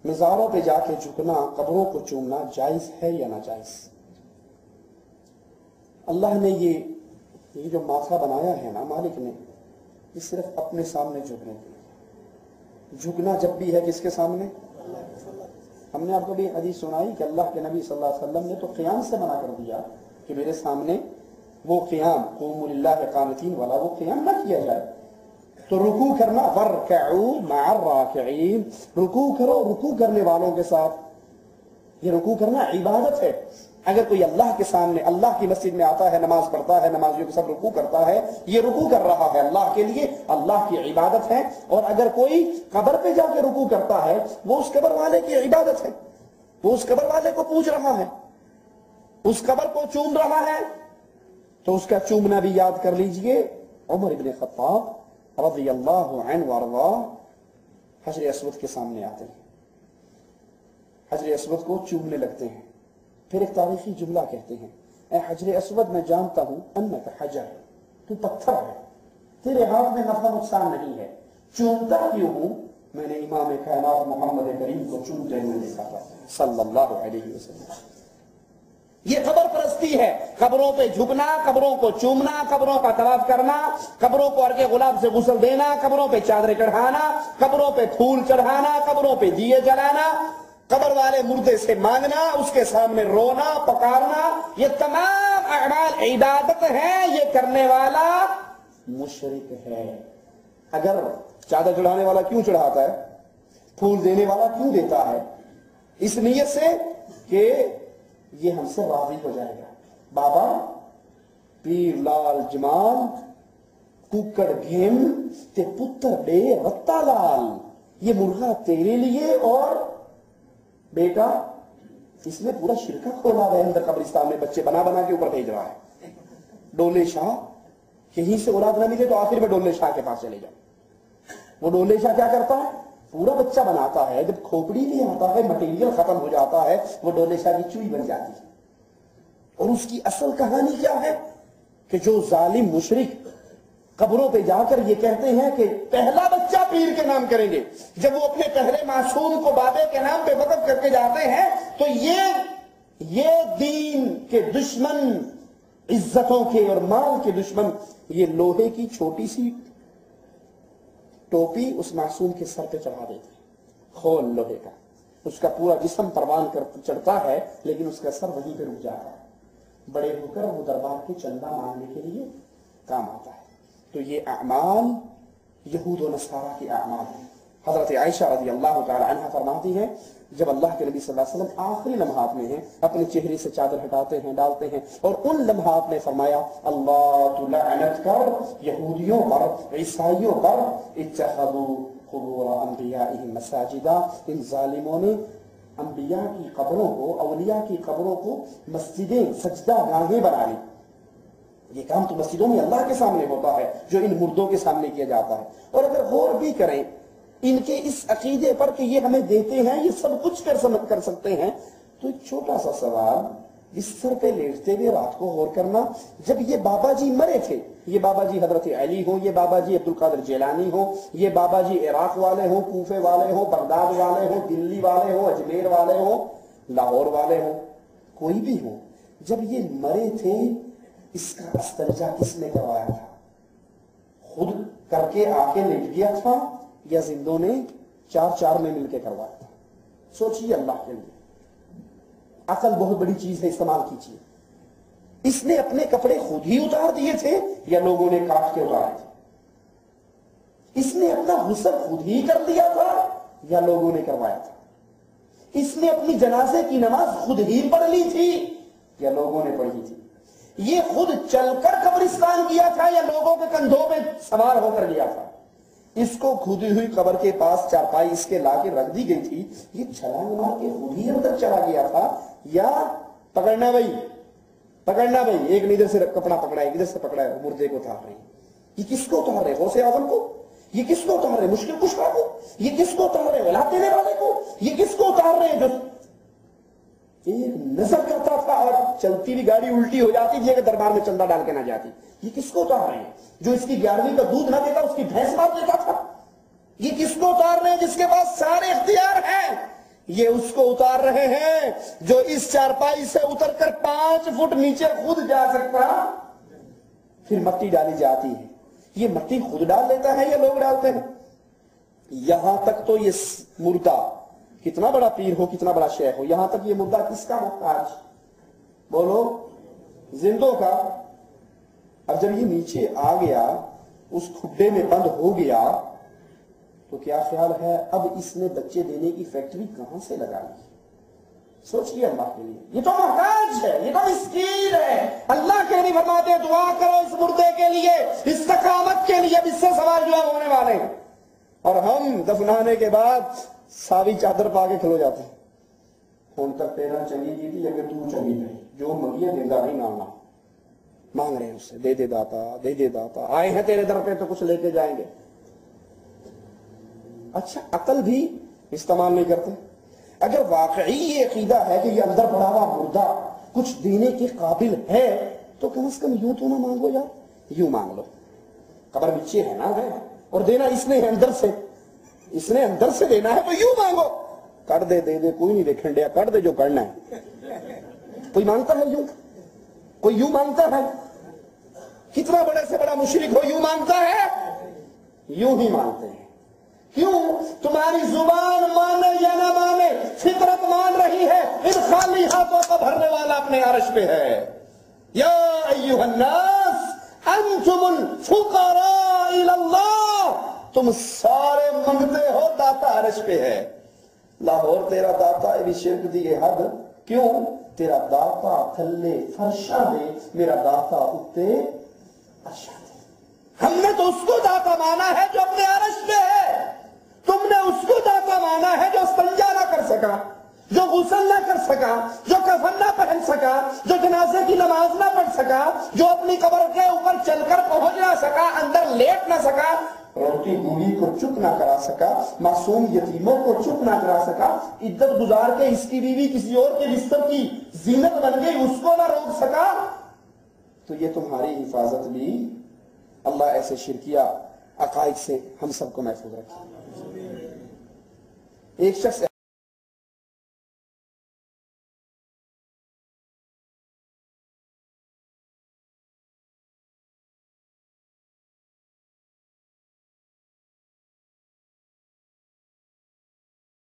مزاروں پہ جا کے جھکنا، قبروں کو چومنا جائز ہے یا ناجائز؟ اللہ نے یہ جو ماتھا بنایا ہے نا مالک نے، یہ صرف اپنے سامنے جھکنے کے لیے۔ جھکنا جب بھی ہے کس کے سامنے؟ ہم نے آپ کو بھی حدیث سنائی کہ اللہ کے نبی صلی اللہ علیہ وسلم نے تو قیام سے منع کر دیا کہ میرے سامنے وہ قیام، قوموا للہ قانتین والا وہ قیام نہ کیا جائے۔ تو رکوع کرنا، وارکعوا مع الراکعین، رکوع کرو رکوع کرنے والوں کے ساتھ۔ یہ رکوع کرنا عبادت ہے۔ اگر کوئی اللہ کے سامنے، اللہ کی مسجد میں آتا ہے، نماز پڑھتا ہے، نمازیوں کے ساتھ رکوع کرتا ہے، یہ رکوع کر رہا ہے اللہ کے لیے، اللہ کی عبادت ہے۔ اور اگر کوئی قبر پہ جا کے رکوع کرتا ہے، وہ اس قبر والے کی عبادت ہے، وہ اس قبر والے کو پوج رہا ہے، اس قبر کو چوم رہا ہے۔ تو اس کا چومنا بھی یاد کر لیجئے۔ عمر ابن خطاب رضی اللہ عنہ وارضاہ حجر اسود کے سامنے آتے ہیں، حجر اسود کو چومنے لگتے ہیں، پھر ایک تاریخی جملہ کہتے ہیں، اے حجر اسود میں جانتا ہوں انک حجر، تو پتھر ہے، تیرے ہاتھ میں نفع نقصان نہیں ہے، چومتا کیوں ہوں؟ میں نے امام کائنات محمد کریم کو چومتے ہوئے دیکھا تھا صلی اللہ علیہ وسلم۔ یہ قبر پرستی ہے، قبروں پہ جھکنا، قبروں کو چومنا، قبروں کا طواف کرنا، قبروں کو عرق گلاب سے غسل دینا، قبروں پہ چادریں چڑھانا، قبروں پہ پھول چڑھانا، قبروں پہ دیے جلانا، قبر والے مردے سے مانگنا، اس کے سامنے رونا پکارنا، یہ تمام اعمال عبادت ہیں۔ یہ کرنے والا مشرک ہے۔ اگر چادر چڑھانے والا کیوں چڑھاتا ہے، پھول دینے والا کیوں دیتا ہے؟ اس نیت سے کہ یہ ہم سے راضی ہو جائے گا۔ بابا پیر لال جمال ککڑ گھیم تے پتر ڈے رتا لال، یہ مرغا تیرے لیے، اور بیٹا اس نے پورا شرکہ کھولا ہے اندر قبرستان میں، بچے بنا بنا کے اوپر بھیج رہا ہے۔ ڈولے شاہ کہیں سے اولاد نہ ملے تو آخر میں ڈولے شاہ کے پاس چلے جاؤ۔ وہ ڈولے شاہ کیا کرتا ہے؟ پورا بچہ بناتا ہے، جب کھوپڑی میں آتا ہے مٹیریل ختم ہو جاتا ہے، وہ ڈولے شاہ کی چوئی بن جاتی ہے۔ اور اس کی اصل کہانی کیا ہے کہ جو ظالم مشرک قبروں پہ جا کر یہ کہتے ہیں کہ پہلا بچہ پیر کے نام کریں گے، جب وہ اپنے پہلے معصوم کو بابے کے نام پہ وقف کر کے جاتے ہیں، تو یہ دین کے دشمن، عزتوں کے اور مال کے دشمن، یہ لوہے کی چھوٹی سی ٹوپی اس معصوم کے سر پہ چڑھا دیتے ہیں، خول لوہے کا، اس کا پورا جسم پروان کر چڑھتا ہے لیکن اس کا سر وہیں پہ رک جاتا ہے۔ بڑے ہو کر وہ دربار کے چندہ مانگنے کے لیے کام آتا ہے۔ تو یہ اعمال یہود و نصارہ کے اعمال ہیں۔ حضرت عائشہ رضی اللہ تعالی عنہ فرماتی ہے، جب اللہ کے نبی صلی اللہ علیہ وسلم آخری لمحات میں ہیں، اپنے چہرے سے چادر ہٹاتے ہیں، ڈالتے ہیں، اور ان لمحات میں فرمایا اللہ تو لعنت کر یہودیوں پر، عیسائیوں پر، اتخذوا قبور انبیائہم مساجدا، ان ظالموں نے انبیاء کی قبروں کو، اولیاء کی قبروں کو مسجدیں، سجدہ گاہیں بنا لی۔ یہ کام تو مسجدوں میں اللہ کے سامنے ہوتا ہے جو ان مردوں کے سامنے کیا جاتا ہے۔ اور اگر غور بھی کریں ان کے اس عقیدے پر کہ یہ ہمیں دیتے ہیں، یہ سب کچھ کر سکتے ہیں، تو ایک چھوٹا سا سوال، بستر پہ لیٹتے ہوئے رات کو غور کرنا، جب یہ بابا جی مرے تھے، یہ بابا جی حضرت علی ہوں، یہ بابا جی عبد القادر جیلانی ہوں، یہ بابا جی عراق والے ہوں، کوفے والے ہوں، بغداد والے ہوں، دلی والے ہوں، اجمیر والے ہوں، لاہور والے ہوں، کوئی بھی ہوں، جب یہ مرے تھے اس کا استنجا کس نے کروایا تھا؟ خود کر کے آ کے لیٹ گیا تھا یا زندوں نے چار میں مل کے کروایا تھا؟ سوچیے اللہ کے لیے، عقل بہت بڑی چیز ہے، استعمال کیجیے۔ اس نے اپنے کپڑے خود ہی اتار دیے تھے یا لوگوں نے کاٹ کے اتارے تھے؟ اس نے اپنا غسل خود ہی کر لیا تھا یا لوگوں نے کروایا تھا؟ اس نے اپنی جنازے کی نماز خود ہی پڑھ لی تھی یا لوگوں نے پڑھی تھی؟ یہ خود چل کر قبرستان کیا تھا یا لوگوں کے کندھوں پہ سوار ہو کر گیا تھا؟ اس کو کھودی ہوئی قبر کے پاس چارپائی اس کے لا کے رکھ دی گئی تھی، یہ چھلانگ مار کے خود ہی اندر چلا گیا تھا، یا پکڑنا بھائی ایک نے ادھر سے کپڑا پکڑا ہے، ادھر سے پکڑا ہے، مردے کو اتار رہے ہیں؟ یہ کس کو اتار رہے؟ غوث اعظم کو؟ یہ کس کو اتار رہے؟ مشکل کشا کو؟ یہ کس کو اتار رہے؟ اولاد دینے والے کو؟ یہ کس کو اتار رہے ہیں جو ایک نظر کرتا تھا اور چلتی ہوئی گاڑی الٹی ہو جاتی تھی کہ دربار میں چندہ ڈال کے نہ جاتی؟ یہ کس کو اتار رہے ہیں؟ جو اس کی 11ویں کا دودھ نہ دیتا اس کی بھینس مار دیتا تھا؟ یہ کس کو اتار رہے ہیں جس کے پاس سارے اختیار ہیں؟ یہ اس کو اتار رہے ہیں جو اس چارپائی سے اتر کر 5 فٹ نیچے خود جا سکتا، پھر مٹی ڈالی جاتی ہے. یہ مٹی خود ڈال لیتا ہے یا لوگ ڈالتے ہیں؟ یہاں تک تو یہ مردہ کتنا بڑا پیر ہو، کتنا بڑا شیخ ہو، یہاں تک یہ مردہ کس کا محتاج؟ بولو، زندوں کا. اب جب یہ نیچے آ گیا، اس کھڈے میں بند ہو گیا، تو کیا خیال ہے اب اس نے بچے دینے کی فیکٹری کہاں سے لگا لی؟ سوچئے اللہ کے لیے. یہ تو محتاج ہے، یہ تو مسکین ہے. اللہ کے لیے فرماتے دعا کرو اس مردے کے لیے، استقامت کے لیے، اس سے سوال جواب ہونے والے ہیں. اور ہم دفنانے کے بعد ساوی چادر پا کے کھلو جاتے ہیں. ہون تک تیرا چنگی کی تھی اگر تو چنگی نہیں، جو منگیے دیندہ نہیں مانگنا. مانگ رہے ہیں اس سے، دے دے داتا، دے دے داتا، آئے ہیں تیرے در پہ تو کچھ لے کے جائیں گے. اچھا، عقل بھی استعمال نہیں کرتے. اگر واقعی یہ عقیدہ ہے کہ یہ اندر پڑا ہوا مردہ کچھ دینے کے قابل ہے تو کم از کم یوں تو نہ مانگو یار، یوں مانگ لو. قبر نیچے ہے نا، ہے اور دینا اس نے ہے اندر سے، اس نے اندر سے دینا ہے تو یوں مانگو. کر دے دے دے، کوئی نہیں دیکھن دیا، کر دے جو کرنا ہے. کوئی مانگتا ہے یوں؟ کوئی یوں مانگتا ہے؟ کتنا بڑے سے بڑا مشرک ہو یوں مانگتا ہے؟ یوں ہی مانگتے ہیں. کیوں؟ تمہاری زبان مانے یا نہ مانے، فطرت مان رہی ہے ان خالی ہاتھوں کو بھرنے والا اپنے عرش پہ ہے. یا ایھا الناس انتم الفقراء الی اللہ، تم سارے منگتے ہو، داتا عرش پہ ہے. لاہور تیرا داتا ابھی شرک دی حد. کیوں؟ تیرا داتا تھلے فرشاں دے، میرا داتا اتے عرشاں دے. ہم نے تو اس کو داتا مانا ہے جو اپنے عرش پہ ہے. تم نے اس کو داتا مانا ہے جو استنجا نہ کر سکا، جو غسل نہ کر سکا، جو کفن نہ پہن سکا، جو جنازے کی نماز نہ پڑھ سکا، جو اپنی قبر کے اوپر چل کر پہنچ نہ سکا، اندر لیٹ نہ سکا، روٹی بوڑھی کو چپ نہ کرا سکا، معصوم یتیموں کو چپ نہ کرا سکا، عدت گزار کے اس کی بیوی کسی اور کے بستر کی زینت بن گئی اس کو نہ روک سکا. تو یہ تمہاری حفاظت بھی اللہ ایسے شرکیہ عقائد سے ہم سب کو محفوظ رکھے. ایک شخص